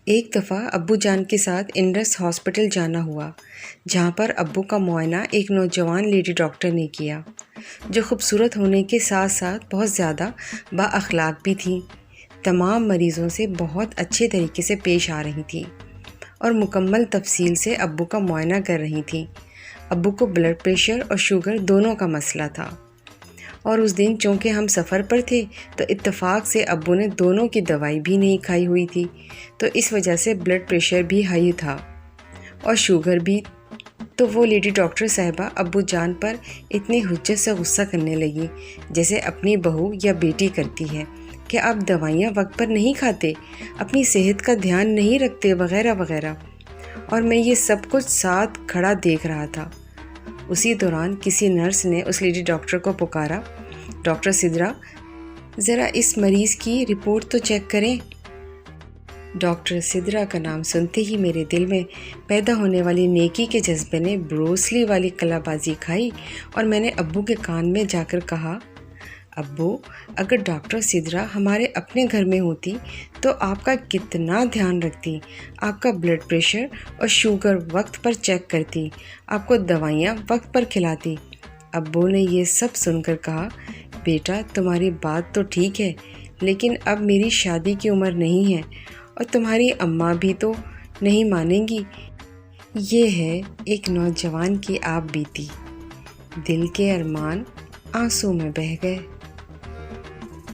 ایک دفعہ ابو جان کے ساتھ انڈس ہاسپٹل جانا ہوا، جہاں پر ابو کا معائنہ ایک نوجوان لیڈی ڈاکٹر نے کیا، جو خوبصورت ہونے کے ساتھ ساتھ بہت زیادہ با اخلاق بھی تھیں۔ تمام مریضوں سے بہت اچھے طریقے سے پیش آ رہی تھیں اور مکمل تفصیل سے ابو کا معائنہ کر رہی تھیں۔ ابو کو بلڈ پریشر اور شوگر دونوں کا مسئلہ تھا، اور اس دن چونکہ ہم سفر پر تھے تو اتفاق سے ابو نے دونوں کی دوائی بھی نہیں کھائی ہوئی تھی، تو اس وجہ سے بلڈ پریشر بھی ہائی تھا اور شوگر بھی۔ تو وہ لیڈی ڈاکٹر صاحبہ ابو جان پر اتنی حجت سے غصہ کرنے لگی جیسے اپنی بہو یا بیٹی کرتی ہے، کہ آپ دوائیاں وقت پر نہیں کھاتے، اپنی صحت کا دھیان نہیں رکھتے، وغیرہ وغیرہ۔ اور میں یہ سب کچھ ساتھ کھڑا دیکھ رہا تھا۔ اسی دوران کسی نرس نے اس لیڈی ڈاکٹر کو پکارا، ڈاکٹر سدرا، ذرا اس مریض کی رپورٹ تو چیک کریں۔ ڈاکٹر سدرا کا نام سنتے ہی میرے دل میں پیدا ہونے والی نیکی کے جذبے نے بروسلی والی کلا بازی کھائی، اور میں نے ابو کے کان میں جا کر کہا، ابو، اگر ڈاکٹر سدرا ہمارے اپنے گھر میں ہوتی تو آپ کا کتنا دھیان رکھتی، آپ کا بلڈ پریشر اور شوگر وقت پر چیک کرتی، آپ کو دوائیاں وقت پر کھلاتی۔ ابو نے یہ سب سن کر کہا، بیٹا تمہاری بات تو ٹھیک ہے، لیکن اب میری شادی کی عمر نہیں ہے، اور تمہاری اماں بھی تو نہیں مانیں گی۔ یہ ہے ایک نوجوان کی آپ بیتی۔ دل کے ارمان آنسوں میں بہہ گئے۔